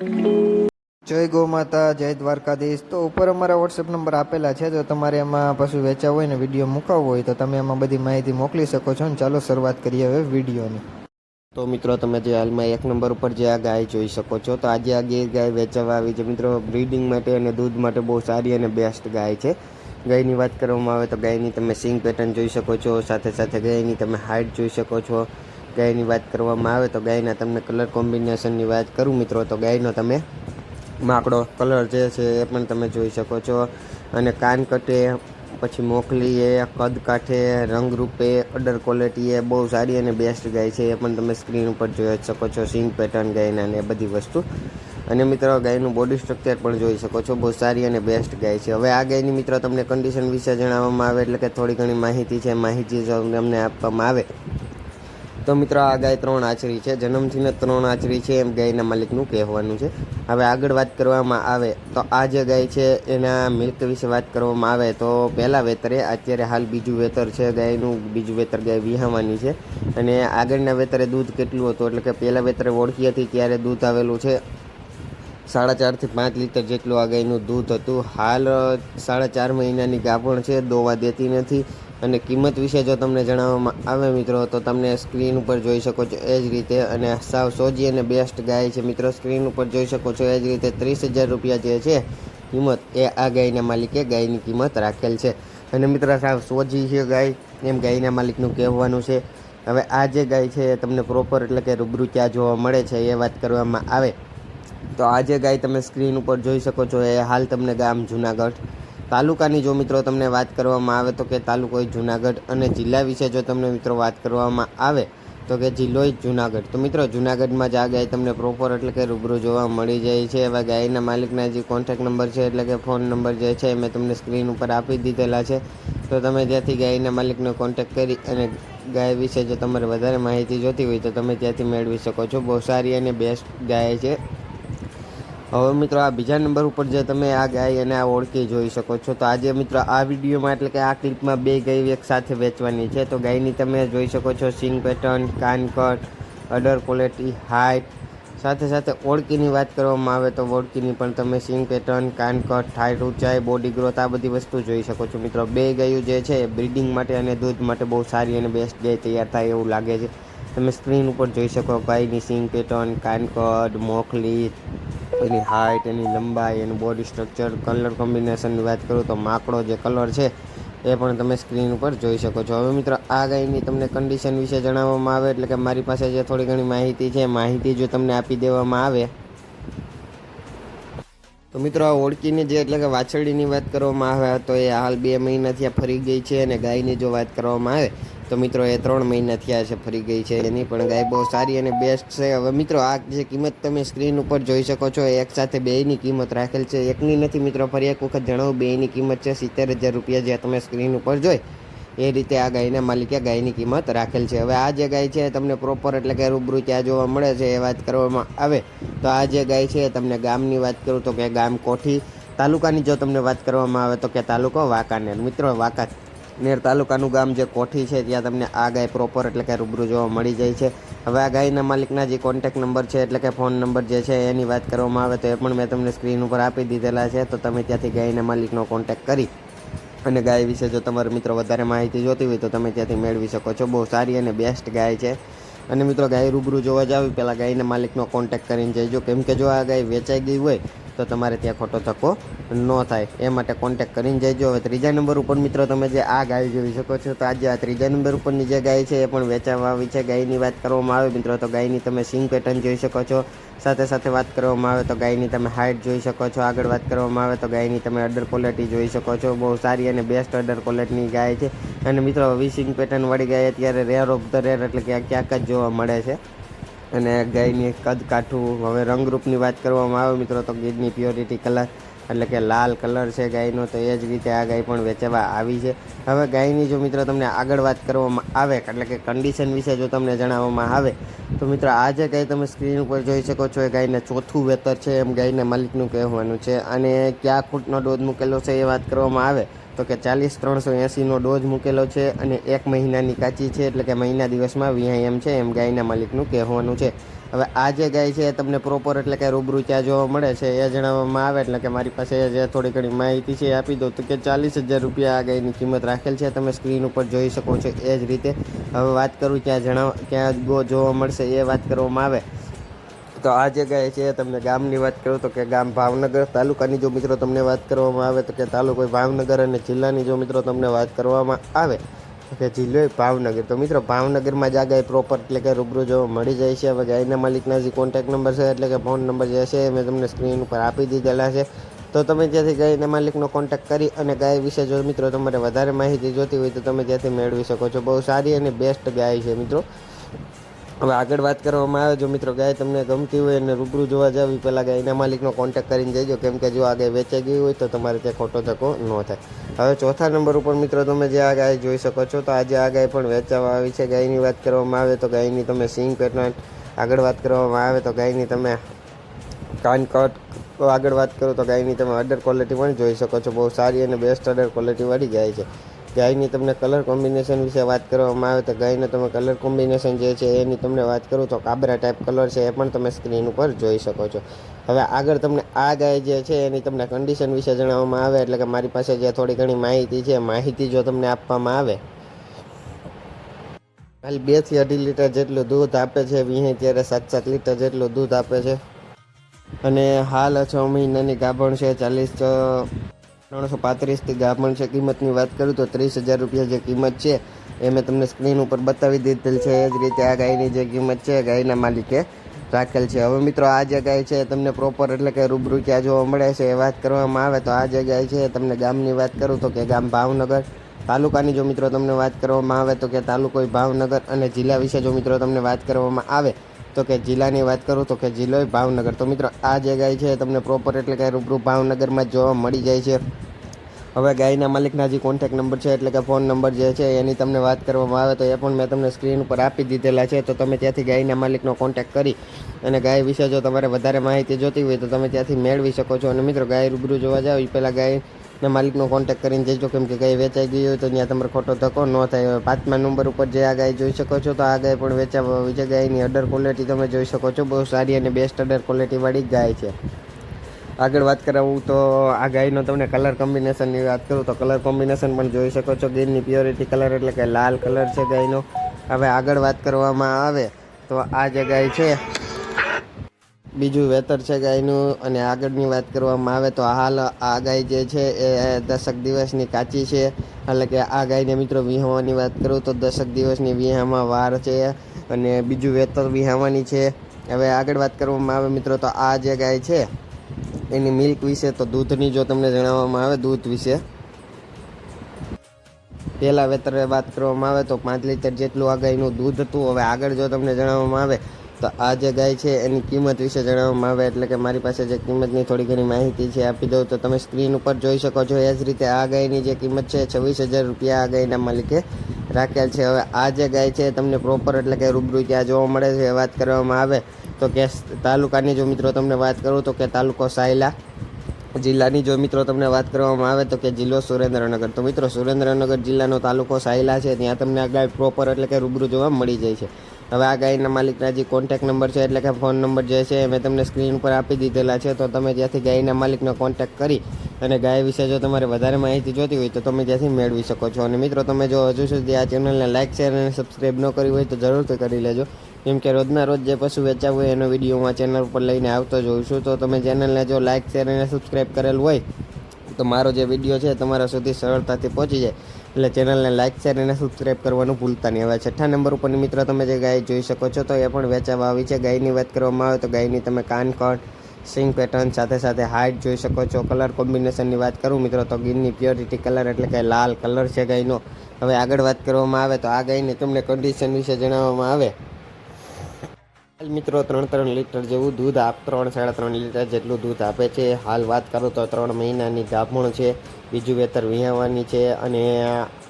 જય ગૌ માતા, જય દ્વારકાધીશ। તો ઉપર અમારા વોટ્સએપ નંબર આપેલા છે, તો તમારે એમાં પશુ વેચાવ હોય ને વિડીયો મૂકાવવો હોય તો તમે એમાં બધી માહિતી મોકલી શકો છો। ને ચાલો શરૂઆત કરીએ હવે વિડીયોની। તો મિત્રો તમે જે હાલમાં એક નંબર ઉપર જે આ ગાય જોઈ શકો છો, તો આજે આ ગીર ગાય વેચવા આવી છે મિત્રો। બ્રીડિંગ માટે અને દૂધ માટે બહુ સારી અને બેસ્ટ ગાય છે। ગાયની વાત કરવામાં આવે તો ગાયની તમે સિંગ પેટર્ન જોઈ શકો છો, સાથે સાથે ગાયની તમે હાઇટ જોઈ શકો છો। ગાયની વાત કરવામાં આવે તો ગાયના તમને કલર કોમ્બિનેશનની વાત કરું મિત્રો, તો ગાયનો તમે માકડો કલર જે છે એ પણ તમે જોઈ શકો છો। અને કાન કટે, પછી મોકલીએ, કદ કાઠે, રંગરૂપે, અડર ક્વોલિટી એ બહુ સારી અને બેસ્ટ ગાય છે, એ પણ તમે સ્ક્રીન ઉપર જોઈ જ શકો છો। સિંગ પેટર્ન ગાયના ને એ બધી વસ્તુ। અને મિત્રો ગાયનું બોડી સ્ટ્રક્ચર પણ જોઈ શકો છો, બહુ સારી અને બેસ્ટ ગાય છે। હવે આ ગાયની મિત્રો તમને કન્ડિશન વિશે જણાવવામાં આવે એટલે કે થોડી ઘણી માહિતી છે, માહિતી જો તમને આપવામાં આવે તો મિત્રો આ ગાય 3 આંચરી છે, જન્મથી ને 3 આંચરી છે એમ ગાયના માલિકનું કહેવાનું છે। હવે આગળ વાત કરવામાં આવે તો આ જે ગાય છે એના મિલ્ક વિશે વાત કરવામાં આવે તો પહેલાં વેતરે, અત્યારે હાલ બીજું વેતર છે ગાયનું, બીજું વેતર ગાય વિહાવાની છે। અને આગળના વેતરે દૂધ કેટલું હતું એટલે કે પહેલાં વેતરે ઓળખી હતી ત્યારે દૂધ આવેલું છે 4.5 થી 5 લીટર જેટલું આ ગાયનું દૂધ હતું। હાલ 4.5 મહિનાની ગાભણ છે, દોવા દેતી નથી। અને કિંમત વિશે જો તમને જણાવવામાં આવે મિત્રો તો તમને સ્ક્રીન ઉપર જોઈ શકો છો એ જ રીતે, અને સાવ સોજી અને બેસ્ટ ગાય છે મિત્રો, સ્ક્રીન ઉપર જોઈ શકો છો એ જ રીતે 30,000 રૂપિયા જે છે કિંમત એ આ ગાયના માલિકે ગાયની કિંમત રાખેલ છે। અને મિત્રો સાવ સોજી છે ગાય એમ ગાયના માલિકનું કહેવાનું છે। હવે આ જે ગાય છે એ તમને પ્રોપર એટલે કે રૂબરૂ ક્યાં જોવા મળે છે એ વાત કરવામાં આવે તો આ જે ગાય તમે સ્ક્રીન ઉપર જોઈ શકો છો એ હાલ તમને ગામ જુનાગઢ, તાલુકાની જો મિત્રો તમને વાત કરવામાં આવે તો કે તાલુકો જુનાગઢ, અને જિલ્લા વિશે જો તમને મિત્રો વાત કરવામાં આવે તો કે જિલ્લો જુનાગઢ। તો મિત્રો જુનાગઢમાં જ આ ગાય તમને પ્રોપર એટલે કે રૂબરૂ જોવા મળી જાય છે। એવા ગાયના માલિકના જે કોન્ટેક્ટ નંબર છે એટલે કે ફોન નંબર જે છે મેં તમને સ્ક્રીન ઉપર આપી દીધેલા છે, તો તમે ત્યાંથી ગાયના માલિકનો કોન્ટેક્ટ કરી અને ગાય વિશે જો તમારે વધારે માહિતી જોતી હોય તો તમે ત્યાંથી મેળવી શકો છો। બહુ સારી અને બેસ્ટ ગાય છે। હવે મિત્રો આ બીજા નંબર ઉપર જે તમે આ ગાય અને આ ઓળખી જોઈ શકો છો, તો આજે મિત્રો આ વિડીયોમાં એટલે કે આ ક્લિપમાં 2 ગાય એક સાથે વેચવાની છે। તો ગાયની તમે જોઈ શકો છો સિંગ પેટર્ન, કાનકટ, અડર ક્વોલિટી, હાઇટ, સાથે સાથે ઓળખીની વાત કરવામાં આવે તો ઓળખીની પણ તમે સિંગ પેટર્ન, કાનકટ, હાઇટ, ઊંચાઈ, બોડી ગ્રોથ આ બધી વસ્તુ જોઈ શકો છો મિત્રો। 2 ગાયો જે છે બ્રીડિંગ માટે અને દૂધ માટે બહુ સારી અને બેસ્ટ ગાય તૈયાર થાય એવું લાગે છે। તમે સ્ક્રીન ઉપર જોઈ શકો ગાયની સિંગ પેટર્ન, કાનકટ, મોખલી, એની હાઇટ, એની લંબાઈ, એનું બોડી સ્ટ્રક્ચર, કલર કોમ્બિનેશનની વાત કરું તો માકડો જે કલર છે એ પણ તમે સ્ક્રીન ઉપર જોઈ શકો છો। હવે મિત્રો આ ગાયની તમને કન્ડિશન વિશે જણાવવામાં આવે એટલે કે મારી પાસે જે થોડી ઘણી માહિતી છે, માહિતી જો તમને આપી દેવામાં આવે તો મિત્રો આ ઓળખીની જે એટલે કે વાછરડીની વાત કરવામાં આવે તો એ હાલ 2 મહિનાથી આ ફરી ગઈ છે। અને ગાયની જો વાત કરવામાં આવે તો મિત્રો એ 3 મહિના થયા છે ફરી ગઈ છે, એની પણ ગાય બહુ સારી અને બેસ્ટ છે। હવે મિત્રો આ જે કિંમત તમે સ્ક્રીન ઉપર જોઈ શકો છો એક સાથે 2ની કિંમત રાખેલ છે, એકની નથી મિત્રો, ફરી એક વખત જણાવું 2ની કિંમત છે 70,000 રૂપિયા, જે તમે સ્ક્રીન ઉપર જોઈ એ રીતે આ ગાયના માલિકે ગાયની કિંમત રાખેલ છે। હવે આ જે ગાય છે તમને પ્રોપર એટલે કે રૂબરૂ ક્યાં જોવા મળે છે એ વાત કરવામાં આવે તો આ જે ગાય છે તમને ગામની વાત કરું તો કે ગામ કોઠી, તાલુકાની જો તમને વાત કરવામાં આવે તો કે તાલુકો વાંકાનેર। મિત્રો વાંકાનેર તાલુકાનું ગામ જે કોઠી છે ત્યાં તમને આ ગાય પ્રોપર એટલે કે રૂબરૂ જોવા મળી જાય છે। હવે આ ગાયના માલિકના જે કોન્ટેક્ટ નંબર છે એટલે કે ફોન નંબર જે છે એની વાત કરવામાં આવે તો એ પણ મેં તમને સ્ક્રીન ઉપર આપી દીધેલા છે, તો તમે ત્યાંથી ગાયના માલિકનો કોન્ટેક્ટ કરી અને ગાય વિશે જો તમારે મિત્રો વધારે માહિતી જોતી હોય તો તમે ત્યાંથી મેળવી શકો છો। બહુ સારી અને બેસ્ટ ગાય છે। અને મિત્રો ગાય રૂબરૂ જોવા જાવ પહેલાં ગાયના માલિકનો કોન્ટેક્ટ કરીને જઈજો, કેમ કે જો આ ગાય વેચાઈ ગઈ હોય તો તમારે ત્યાં ખોટો ધક્કો ન થાય એ માટે કોન્ટેક્ટ કરીને જઈજો। હવે ત્રીજા નંબર ઉપર મિત્રો તમે જે આ ગાય જોઈ શકો છો, તો આજે આ ત્રીજા નંબર ઉપરની જે ગાય છે એ પણ વેચાવા આવી છે। ગાયની વાત કરવામાં આવે મિત્રો તો ગાયની તમે સિંગ પેટર્ન જોઈ શકો છો, સાથે સાથે વાત કરવામાં આવે તો ગાયની તમે હાઇટ જોઈ શકો છો, આગળ વાત કરવામાં આવે તો ગાયની તમે અડર ક્વોલિટી જોઈ શકો છો। બહુ સારી અને બેસ્ટ અડર ક્વોલિટીની ગાય છે। અને મિત્રો આવી સિંગ પેટર્નવાળી ગાય અત્યારે રેર ઓફ ધ રેર એટલે કે ક્યાંક જ જોવા મળે છે। અને ગાયની કદ કાઠું, હવે રંગરૂપની વાત કરવામાં આવે મિત્રો તો ગીરની પ્યોરિટી કલર એટલે કે લાલ કલર છે ગાયનો, તો એ જ રીતે આ ગાય પણ વેચવા આવી છે। હવે ગાયની જો મિત્રો તમને આગળ વાત કરવામાં આવે એટલે કે કન્ડિશન વિશે જો તમને જણાવવામાં આવે તો મિત્રો આ જે ગાય તમે સ્ક્રીન ઉપર જોઈ શકો છો એ ગાયને 4થું વેતર છે એમ ગાયના માલિકનું કહેવાનું છે। અને ક્યાં ખૂટનો ડોઝ મૂકેલો છે એ વાત કરવામાં આવે તો તો કે 40-380નો ડોઝ મૂકેલો છે અને 1 મહિનાની કાચી છે, એટલે કે મહિના દિવસમાં વિહાય એમ છે, એમ ગાયના માલિકનું કહેવાનું છે. હવે આ જે ગાય છે એ તમને પ્રોપર એટલે કે રૂબરૂ ક્યાં જોવા મળે છે એ જણાવવામાં આવે, એટલે કે મારી પાસે જે થોડી ઘણી માહિતી છે એ આપી દો. તો કે 40,000 રૂપિયા આ ગાયની કિંમત રાખેલ છે, તમે સ્ક્રીન ઉપર જોઈ શકો છો એ જ રીતે. હવે વાત કરું ક્યાં જોવા મળશે એ વાત કરવામાં આવે તો આ જે ગાય છે તમને ગામની વાત કરું તો કે ગામ ભાવનગર, તાલુકાની જો મિત્રો તમને વાત કરવામાં આવે તો કે તાલુકો ભાવનગર, અને જિલ્લાની જો મિત્રો તમને વાત કરવામાં આવે તો કે જિલ્લો ભાવનગર. તો મિત્રો ભાવનગરમાં જ આ ગાય પ્રોપર એટલે કે રૂબરૂ જોવા મળી જાય છે. હવે ગાયના માલિકના જે કોન્ટેક્ટ નંબર છે એટલે કે ફોન નંબર જે છે મેં તમને સ્ક્રીન ઉપર આપી દીધેલા છે. તો તમે ત્યાંથી ગાયના માલિકનો કોન્ટેક્ટ કરી અને ગાય વિશે જો મિત્રો તમારે વધારે માહિતી જોતી હોય તો તમે ત્યાંથી મેળવી શકો છો. બહુ સારી અને બેસ્ટ ગાય છે મિત્રો. હવે આગળ વાત કરવામાં આવે જો મિત્રો ગાય તમને ગમતી હોય અને રૂબરૂ જોવા જાવ પહેલાં ગાયના માલિકનો કોન્ટેક્ટ કરીને જજો, કેમ કે જો આ ગાય વેચાઈ ગઈ હોય તો તમારે ત્યાં ખોટો ધક્કો ન થાય. હવે ચોથા નંબર ઉપર મિત્રો તમે જે આ ગાય જોઈ શકો છો, તો આજે આ ગાય પણ વેચાવા આવી છે. ગાયની વાત કરવામાં આવે તો ગાયની તમે સિંગ પેટર્ન, આગળ વાત કરવામાં આવે તો ગાયની તમે કાન કટ, આગળ વાત કરું તો ગાયની તમે અડર ક્વોલિટી પણ જોઈ શકો છો. બહુ સારી અને બેસ્ટ અડર ક્વોલિટીવાળી ગાય છે. ગાયની તમને કલર કોમ્બિનેશન વિશે વાત કરવામાં આવે તો ગાયનો તમે કલર કોમ્બિનેશન જે છે એની તમને વાત કરું તો કાબરા ટાઈપ કલર છે, એ પણ તમે સ્ક્રીન ઉપર જોઈ શકો છો. હવે આગળ તમને આ ગાય જે છે એની તમને કન્ડિશન વિશે જણાવવામાં આવે, એટલે કે મારી પાસે જે થોડી ઘણી માહિતી છે, માહિતી જો તમને આપવામાં આવે, હાલ 2 થી 2.5 લીટર જેટલું દૂધ આપે છે. વીહે ત્યારે 7-7 લીટર જેટલું દૂધ આપે છે અને હાલ 6 મહિનાની ગાભણ છે. 335થી ગાભણ છે. કિંમતની વાત કરું તો 30,000 રૂપિયા જે કિંમત છે એ મેં તમને સ્ક્રીન ઉપર બતાવી દીધેલ છે. એ જ રીતે આ ગાયની જે કિંમત છે ગાયના માલિકે રાખેલ છે. હવે મિત્રો આ જે ગાય છે તમને પ્રોપર એટલે કે રૂબરૂ ક્યાં જોવા મળે છે એ વાત કરવામાં આવે તો આ જે ગાય છે તમને ગામની વાત કરું તો કે ગામ ભાવનગર, તાલુકાની જો મિત્રો તમને વાત કરવામાં આવે તો કે તાલુકો ભાવનગર, અને જિલ્લા વિશે જો મિત્રો તમને વાત કરવામાં આવે તો કે જિલ્લાની વાત કરું તો કે જિલ્લો ભાવનગર. તો મિત્રો આ જે ગાય છે તમને પ્રોપર એટલે કે રૂબરૂ ભાવનગરમાં જોવા મળી જાય છે. હવે ગાયના માલિકના જે કોન્ટેક્ટ નંબર છે એટલે કે ફોન નંબર જે છે એની તમને વાત કરવામાં આવે તો એ પણ મેં તમને સ્ક્રીન ઉપર આપી દીધેલા છે. તો તમે ત્યાંથી ગાયના માલિકનો કોન્ટેક્ટ કરી અને ગાય વિશે જો તમારે વધારે માહિતી જોતી હોય તો તમે ત્યાંથી મેળવી શકો છો. અને મિત્રો ગાય રૂબરૂ જોવા જાવ એ પહેલાં ગાયના માલિકનો કોન્ટેક્ટ કરીને જજો, કેમ કે ગાય વેચાઈ ગઈ હોય તો ત્યાં તમારે ખોટો ધક્કો ન થાય. 5મા નંબર ઉપર જે આ ગાય જોઈ શકો છો તો આ ગાય પણ વેચાવા આવી છે. ગાયની અડર ક્વોલિટી તમે જોઈ શકો છો, બહુ સારી અને બેસ્ટ અડર ક્વોલિટીવાળી ગાય છે. આગળ વાત કરાવું તો આ ગાયનો તમને કલર કોમ્બિનેશનની વાત કરું તો કલર કોમ્બિનેશન પણ જોઈ શકો છો. ગીરની પ્યોરિટી કલર એટલે કે લાલ કલર છે ગાયનો. હવે આગળ વાત કરવામાં આવે તો આ જે ગાય છે બીજું વેતર છે ગાયનું. અને આગળની વાત કરવામાં આવે તો હાલ આ ગાય જે છે એ 10 દિવસની કાચી છે, એટલે કે આ ગાયને મિત્રો વિહાવાની વાત કરું તો 10 દિવસની વિહામાં વાર છે અને બીજું વેતર વિહાવાની છે. હવે આગળ વાત કરવામાં આવે મિત્રો તો આ જે ગાય છે એની મિલ્ક વિશે તો દૂધની જો તમને જણાવવામાં આવે દૂધ વિશે, પહેલાં વેતરે વાત કરવામાં આવે તો 5 લીટર જેટલું આ ગાયનું દૂધ હતું. હવે આગળ જો તમને જણાવવામાં આવે તો આ જે ગાય છે એની કિંમત વિશે જણાવવામાં આવે, એટલે કે મારી પાસે જે કિંમતની થોડી ઘણી માહિતી છે આપી દઉં તો તમે સ્ક્રીન ઉપર જોઈ શકો છો. એ જ રીતે આ ગાયની જે કિંમત છે 26,000 રૂપિયા આ ગાયના માલિકે રાખેલ છે. હવે આ જે ગાય છે તમને પ્રોપર એટલે કે રૂબરૂ ક્યાં જોવા મળે છે એ વાત કરવામાં આવે તો કે તાલુકાની જો મિત્રો તમને વાત કરું તો કે તાલુકો સાયલા, જિલ્લાની જો મિત્રો તમને વાત કરવામાં આવે તો કે જિલ્લો સુરેન્દ્રનગર. તો મિત્રો સુરેન્દ્રનગર જિલ્લાનો તાલુકો સાયલા છે, ત્યાં તમને આ ગાય પ્રોપર એટલે કે રૂબરૂ જોવા મળી જાય છે. હવે આ ગાયના માલિકના જે કોન્ટેક્ટ નંબર છે એટલે કે ફોન નંબર જે છે મેં તમને સ્ક્રીન પર આપી દીધેલા છે. તો તમે ત્યાંથી ગાયના માલિકનો કોન્ટેક્ટ કરી અને ગાય વિશે જો તમારે વધારે માહિતી જોતી હોય તો તમે ત્યાંથી મેળવી શકો છો. અને મિત્રો તમે જો હજુ સુધી આ ચેનલને લાઇક, શેર અને સબસ્ક્રાઈબ ન કરી હોય તો જરૂરથી કરી લેજો, કેમ કે રોજના રોજ જે પશુ વેચાવું હોય એનો વિડીયો હું આ ચેનલ ઉપર લઈને આવતો જોઉં છું. તો તમે ચેનલને જો લાઇક, શેર અને સબસ્ક્રાઈબ કરેલું હોય તો મારો જે વિડીયો છે તમારા સુધી સરળતાથી પહોંચી જાય. એટલે ચેનલને લાઇક, શેર અને સબસ્ક્રાઈબ કરવાનું ભૂલતા નહીં. હવે 6થા નંબર ઉપરની મિત્રો તમે જે ગાય જોઈ શકો છો તો એ પણ વેચાવા આવી છે. ગાયની વાત કરવામાં આવે તો ગાયની તમે કાન કટ, સિંગ પેટર્ન સાથે સાથે હાઇટ જોઈ શકો છો. કલર કોમ્બિનેશનની વાત કરું મિત્રો તો ગીરની પ્યોરિટી કલર એટલે કે લાલ કલર છે ગાયનો. હવે આગળ વાત કરવામાં આવે તો આ ગાયની તમને કન્ડિશન વિશે જણાવવામાં આવે મિત્રો 3 લીટર જેવું દૂધ 3-3.5 લીટર જેટલું દૂધ આપે છે. હાલ વાત કરું તો 3 મહિનાની ગાભણ છે, બીજું વેતર વિહાવાની છે. અને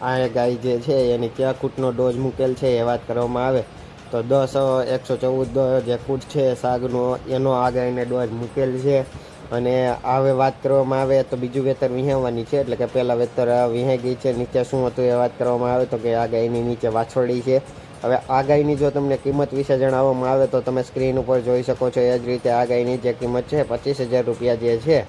આ ગાય જે છે એની કયા કૂટનો ડોઝ મૂકેલ છે એ વાત કરવામાં આવે તો 114 જે કૂટ છે સાગનો એનો આ ગાયને ડોઝ મૂકેલ છે. અને હવે વાત કરવામાં આવે તો બીજું વેતર વિહાવાની છે, એટલે કે પહેલાં વેતર વિહાઈ ગઈ છે. નીચે શું હતું એ વાત કરવામાં આવે તો કે આ ગાયની નીચે વાછરડી છે. હવે આ ગાયની જો તમને કિંમત વિશે જણાવવામાં આવે તો તમે સ્ક્રીન ઉપર જોઈ શકો છો. એ જ રીતે આ ગાયની જે કિંમત છે 25,000 રૂપિયા જે છે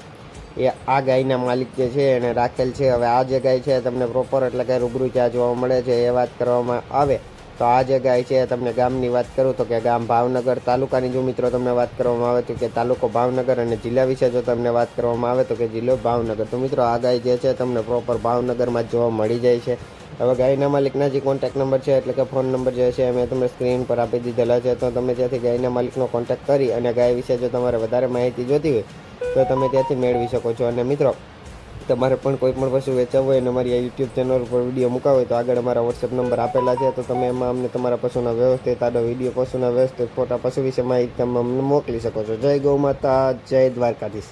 એ આ ગાયના માલિક જે છે એને રાખેલ છે. હવે આ જે ગાય છે તમને પ્રોપર એટલે કે રૂબરૂ ક્યાં જોવા મળે છે એ વાત કરવામાં આવે તો આ જે ગાય છે તમને ગામની વાત કરું તો કે ગામ ભાવનગર, તાલુકાની જો મિત્રો તમને વાત કરવામાં આવે તો કે તાલુકો ભાવનગર, અને જિલ્લા વિશે જો તમને વાત કરવામાં આવે તો કે જિલ્લો ભાવનગર. તો મિત્રો આ ગાય જે છે તમને પ્રોપર ભાવનગરમાં જ જોવા મળી જાય છે. હવે ગાયના માલિકના જે કોન્ટેક્ટ નંબર છે એટલે કે ફોન નંબર જે છે મેં તમને સ્ક્રીન પર આપી દીધેલા છે. તો તમે ત્યાંથી ગાયના માલિકનો કોન્ટેક્ટ કરી અને ગાય વિશે જો તમારે વધારે માહિતી જોતી હોય તો તમે ત્યાંથી મેળવી શકો છો. અને મિત્રો તમારે પણ કોઈ પણ વસ્તુ વેચાવવું હોય અને અમારી આ યુટ્યુબ ચેનલ ઉપર વિડીયો મૂકવા હોય તો આગળ અમારા વોટ્સએપ નંબર આપેલા છે. તો તમે એમાં અમને તમારા પશુના વ્યવસ્થિત આડો વિડીયો, પશુના વ્યવસ્થિત ફોટા, પશુ વિશે માહિતી તમે અમને મોકલી શકો છો. જય ગૌ માતા, જય દ્વારકાધીશ.